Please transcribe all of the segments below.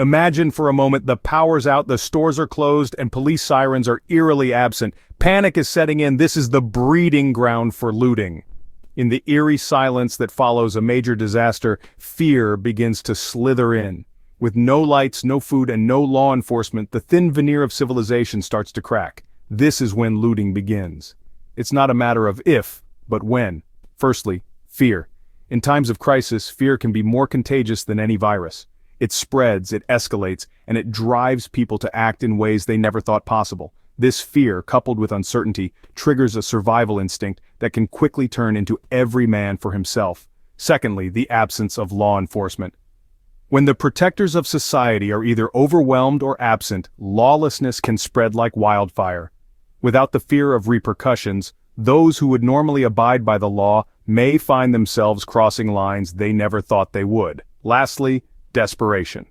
Imagine for a moment the power's out, the stores are closed, and police sirens are eerily absent. Panic is setting in. This is the breeding ground for looting. In the eerie silence that follows a major disaster, fear begins to slither in. With no lights, no food, and no law enforcement, the thin veneer of civilization starts to crack. This is when looting begins. It's not a matter of if, but when. Firstly, fear. In times of crisis, fear can be more contagious than any virus. It spreads, it escalates, and it drives people to act in ways they never thought possible. This fear, coupled with uncertainty, triggers a survival instinct that can quickly turn into every man for himself. Secondly, the absence of law enforcement. When the protectors of society are either overwhelmed or absent, lawlessness can spread like wildfire. Without the fear of repercussions, those who would normally abide by the law may find themselves crossing lines they never thought they would. Lastly, desperation.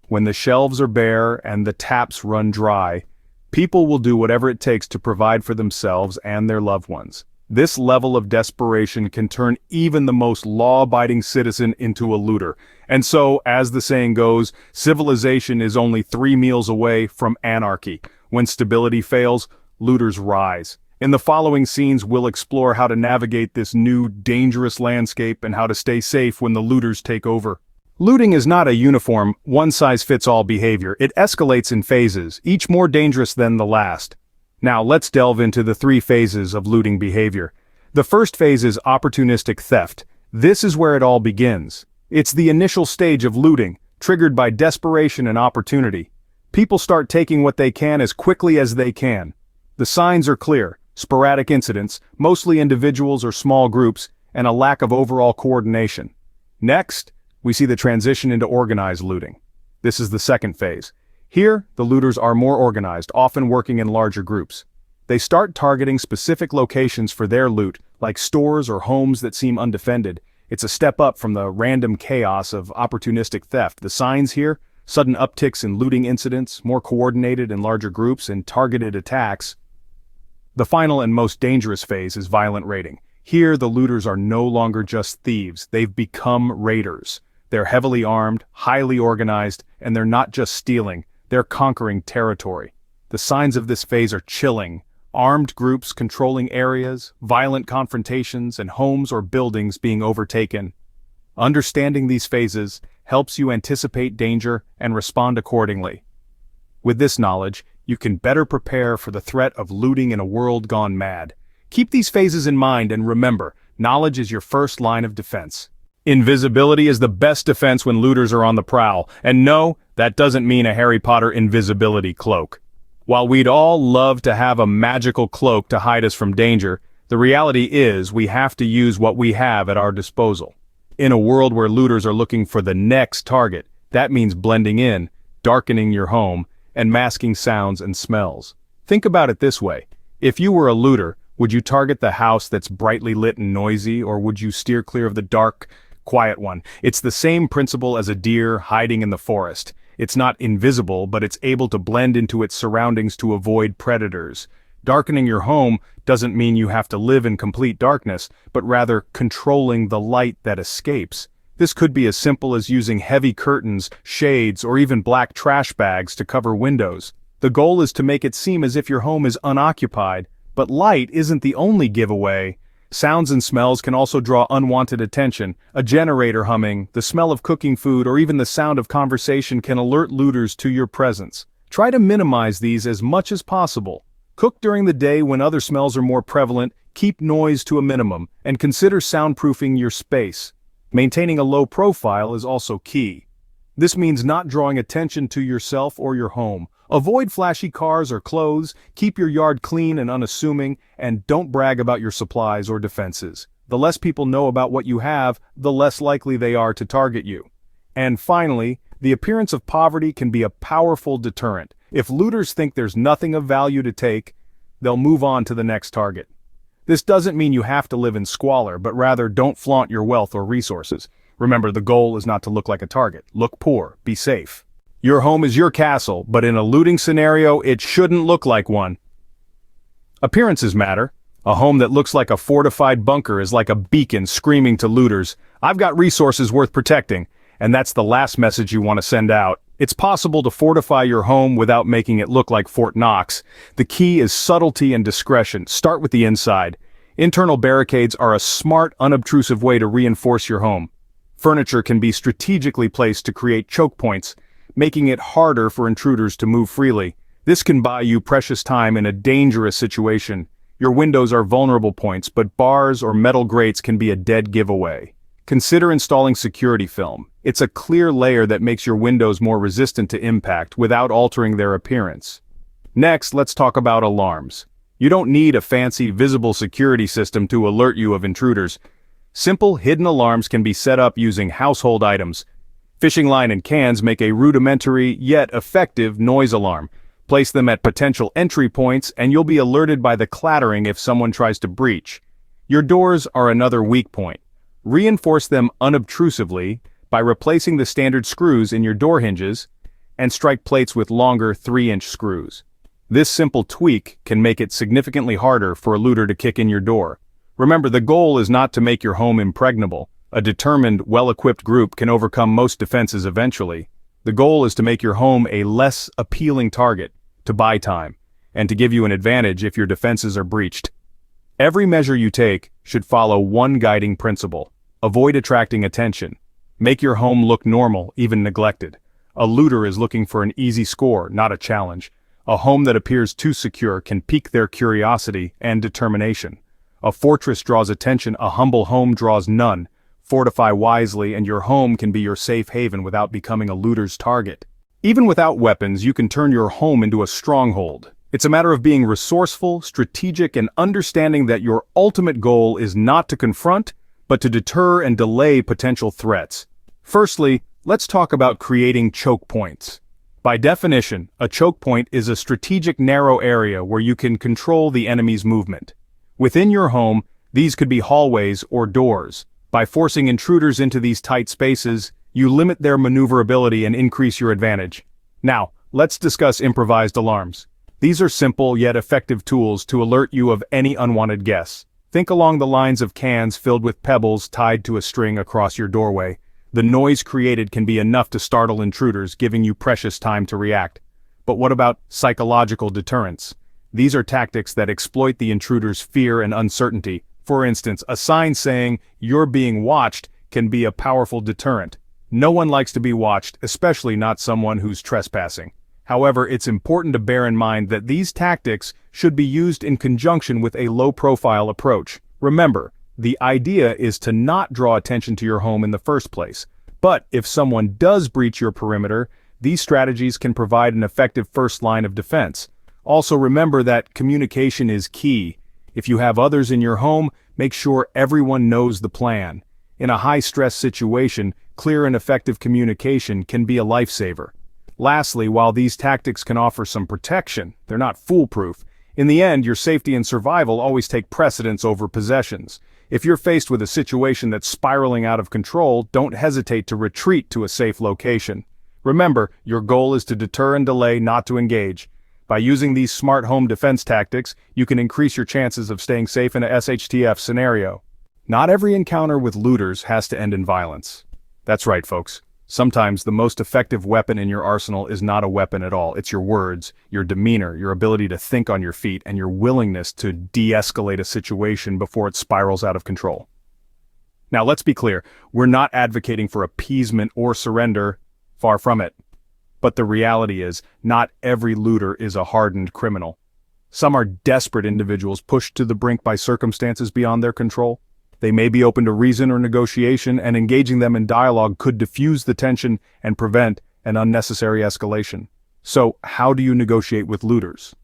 When the shelves are bare and the taps run dry, people will do whatever it takes to provide for themselves and their loved ones. This level of desperation can turn even the most law-abiding citizen into a looter. And so, as the saying goes, civilization is only 3 meals away from anarchy. When stability fails, looters rise. In the following scenes, we'll explore how to navigate this new, dangerous landscape and how to stay safe when the looters take over. Looting is not a uniform, one-size-fits-all behavior. It escalates in phases, each more dangerous than the last. Now let's delve into the 3 phases of looting behavior. The first phase is opportunistic theft. This is where it all begins. It's the initial stage of looting, triggered by desperation and opportunity. People start taking what they can as quickly as they can. The signs are clear: sporadic incidents, mostly individuals or small groups, and a lack of overall coordination. Next, we see the transition into organized looting. This is the second phase. Here, the looters are more organized, often working in larger groups. They start targeting specific locations for their loot, like stores or homes that seem undefended. It's a step up from the random chaos of opportunistic theft. The signs here: sudden upticks in looting incidents, more coordinated in larger groups, and targeted attacks. The final and most dangerous phase is violent raiding. Here, the looters are no longer just thieves, they've become raiders. They're heavily armed, highly organized, and they're not just stealing, they're conquering territory. The signs of this phase are chilling: armed groups controlling areas, violent confrontations, and homes or buildings being overtaken. Understanding these phases helps you anticipate danger and respond accordingly. With this knowledge, you can better prepare for the threat of looting in a world gone mad. Keep these phases in mind and remember, knowledge is your first line of defense. Invisibility is the best defense when looters are on the prowl, and no, that doesn't mean a Harry Potter invisibility cloak. While we'd all love to have a magical cloak to hide us from danger, the reality is we have to use what we have at our disposal. In a world where looters are looking for the next target, that means blending in, darkening your home, and masking sounds and smells. Think about it this way: if you were a looter, would you target the house that's brightly lit and noisy, or would you steer clear of the dark, quiet one? It's the same principle as a deer hiding in the forest. It's not invisible, but it's able to blend into its surroundings to avoid predators. Darkening your home doesn't mean you have to live in complete darkness, but rather controlling the light that escapes. This could be as simple as using heavy curtains, shades, or even black trash bags to cover windows. The goal is to make it seem as if your home is unoccupied, but light isn't the only giveaway. Sounds and smells can also draw unwanted attention. A generator humming, the smell of cooking food, or even the sound of conversation can alert looters to your presence. Try to minimize these as much as possible. Cook during the day when other smells are more prevalent, keep noise to a minimum, and consider soundproofing your space. Maintaining a low profile is also key. This means not drawing attention to yourself or your home. Avoid flashy cars or clothes, keep your yard clean and unassuming, and don't brag about your supplies or defenses. The less people know about what you have, the less likely they are to target you. And finally, the appearance of poverty can be a powerful deterrent. If looters think there's nothing of value to take, they'll move on to the next target. This doesn't mean you have to live in squalor, but rather don't flaunt your wealth or resources. Remember, the goal is not to look like a target. Look poor, be safe. Your home is your castle, but in a looting scenario, it shouldn't look like one. Appearances matter. A home that looks like a fortified bunker is like a beacon screaming to looters, "I've got resources worth protecting," and that's the last message you want to send out. It's possible to fortify your home without making it look like Fort Knox. The key is subtlety and discretion. Start with the inside. Internal barricades are a smart, unobtrusive way to reinforce your home. Furniture can be strategically placed to create choke points, making it harder for intruders to move freely. This can buy you precious time in a dangerous situation. Your windows are vulnerable points, but bars or metal grates can be a dead giveaway. Consider installing security film. It's a clear layer that makes your windows more resistant to impact without altering their appearance. Next, let's talk about alarms. You don't need a fancy, visible security system to alert you of intruders. Simple, hidden alarms can be set up using household items. Fishing line and cans make a rudimentary, yet effective noise alarm. Place them at potential entry points and you'll be alerted by the clattering if someone tries to breach. Your doors are another weak point. Reinforce them unobtrusively by replacing the standard screws in your door hinges and strike plates with longer 3-inch screws. This simple tweak can make it significantly harder for a looter to kick in your door. Remember, the goal is not to make your home impregnable. A determined, well-equipped group can overcome most defenses eventually. The goal is to make your home a less appealing target, to buy time, and to give you an advantage if your defenses are breached. Every measure you take should follow one guiding principle. Avoid attracting attention. Make your home look normal, even neglected. A looter is looking for an easy score, not a challenge. A home that appears too secure can pique their curiosity and determination. A fortress draws attention, a humble home draws none. Fortify wisely and your home can be your safe haven without becoming a looter's target. Even without weapons, you can turn your home into a stronghold. It's a matter of being resourceful, strategic, and understanding that your ultimate goal is not to confront, but to deter and delay potential threats. Firstly, let's talk about creating choke points. By definition, a choke point is a strategic narrow area where you can control the enemy's movement. Within your home, these could be hallways or doors. By forcing intruders into these tight spaces, you limit their maneuverability and increase your advantage. Now, let's discuss improvised alarms. These are simple yet effective tools to alert you of any unwanted guests. Think along the lines of cans filled with pebbles tied to a string across your doorway. The noise created can be enough to startle intruders, giving you precious time to react. But what about psychological deterrence? These are tactics that exploit the intruder's fear and uncertainty. For instance, a sign saying, "You're being watched," can be a powerful deterrent. No one likes to be watched, especially not someone who's trespassing. However, it's important to bear in mind that these tactics should be used in conjunction with a low-profile approach. Remember, the idea is to not draw attention to your home in the first place. But if someone does breach your perimeter, these strategies can provide an effective first line of defense. Also remember that communication is key. If you have others in your home, make sure everyone knows the plan. In a high-stress situation, clear and effective communication can be a lifesaver. Lastly, while these tactics can offer some protection, they're not foolproof. In the end, your safety and survival always take precedence over possessions. If you're faced with a situation that's spiraling out of control, don't hesitate to retreat to a safe location. Remember, your goal is to deter and delay, not to engage. By using these smart home defense tactics, you can increase your chances of staying safe in a SHTF scenario. Not every encounter with looters has to end in violence. That's right, folks. Sometimes the most effective weapon in your arsenal is not a weapon at all. It's your words, your demeanor, your ability to think on your feet, and your willingness to de-escalate a situation before it spirals out of control. Now, let's be clear. We're not advocating for appeasement or surrender. Far from it. But the reality is, not every looter is a hardened criminal. Some are desperate individuals pushed to the brink by circumstances beyond their control. They may be open to reason or negotiation, and engaging them in dialogue could diffuse the tension and prevent an unnecessary escalation. So, how do you negotiate with looters?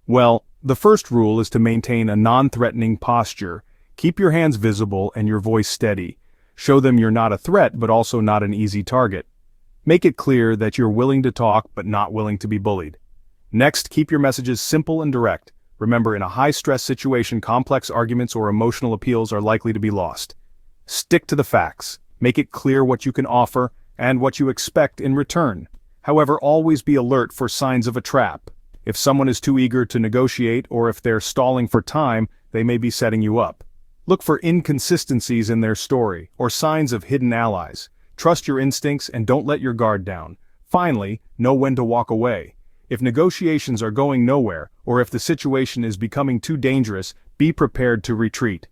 Well, the first rule is to maintain a non-threatening posture. Keep your hands visible and your voice steady. Show them you're not a threat, but also not an easy target. Make it clear that you're willing to talk, but not willing to be bullied. Next, keep your messages simple and direct. Remember, in a high-stress situation, complex arguments or emotional appeals are likely to be lost. Stick to the facts. Make it clear what you can offer and what you expect in return. However, always be alert for signs of a trap. If someone is too eager to negotiate or if they're stalling for time, they may be setting you up. Look for inconsistencies in their story or signs of hidden allies. Trust your instincts and don't let your guard down. Finally, know when to walk away. If negotiations are going nowhere, or if the situation is becoming too dangerous, be prepared to retreat.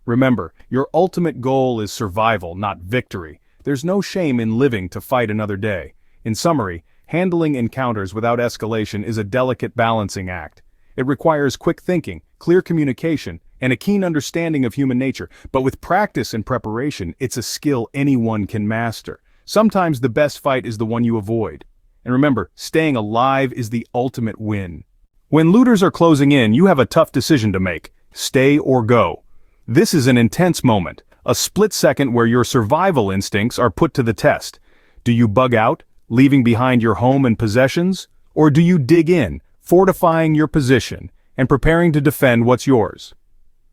Remember, your ultimate goal is survival, not victory. There's no shame in living to fight another day. In summary, handling encounters without escalation is a delicate balancing act. It requires quick thinking, clear communication, and a keen understanding of human nature, but with practice and preparation, it's a skill anyone can master. Sometimes the best fight is the one you avoid. And remember, staying alive is the ultimate win. When looters are closing in, you have a tough decision to make: stay or go. This is an intense moment, a split second where your survival instincts are put to the test. Do you bug out, leaving behind your home and possessions? Or do you dig in, fortifying your position, and preparing to defend what's yours?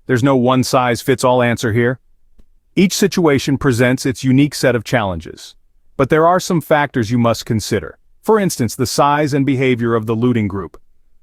There's no one-size-fits-all answer here. Each situation presents its unique set of challenges. But there are some factors you must consider. For instance, the size and behavior of the looting group.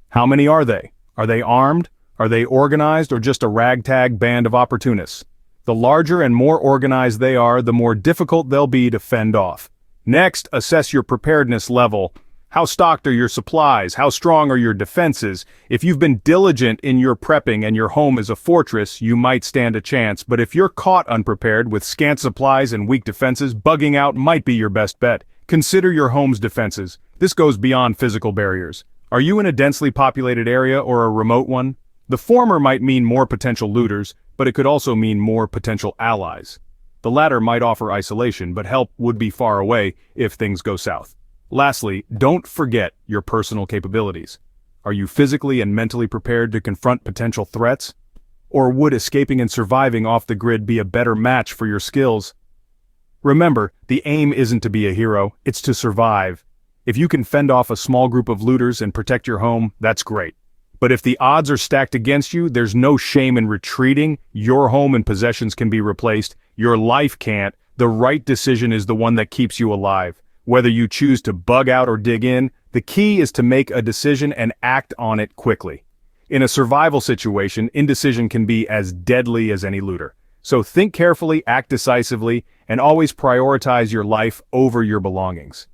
How many are they? Are they armed? Are they organized, or just a ragtag band of opportunists? The larger and more organized they are, the more difficult they'll be to fend off. Next, assess your preparedness level. How stocked are your supplies? How strong are your defenses? If you've been diligent in your prepping and your home is a fortress, you might stand a chance, but if you're caught unprepared with scant supplies and weak defenses, bugging out might be your best bet. Consider your home's defenses. This goes beyond physical barriers. Are you in a densely populated area or a remote one? The former might mean more potential looters, but it could also mean more potential allies. The latter might offer isolation, but help would be far away if things go south. Lastly, don't forget your personal capabilities. Are you physically and mentally prepared to confront potential threats? Or would escaping and surviving off the grid be a better match for your skills? Remember, the aim isn't to be a hero, it's to survive. If you can fend off a small group of looters and protect your home, that's great. But if the odds are stacked against you, there's no shame in retreating. Your home and possessions can be replaced. Your life can't. The right decision is the one that keeps you alive. Whether you choose to bug out or dig in, the key is to make a decision and act on it quickly. In a survival situation, indecision can be as deadly as any looter. So think carefully, act decisively, and always prioritize your life over your belongings.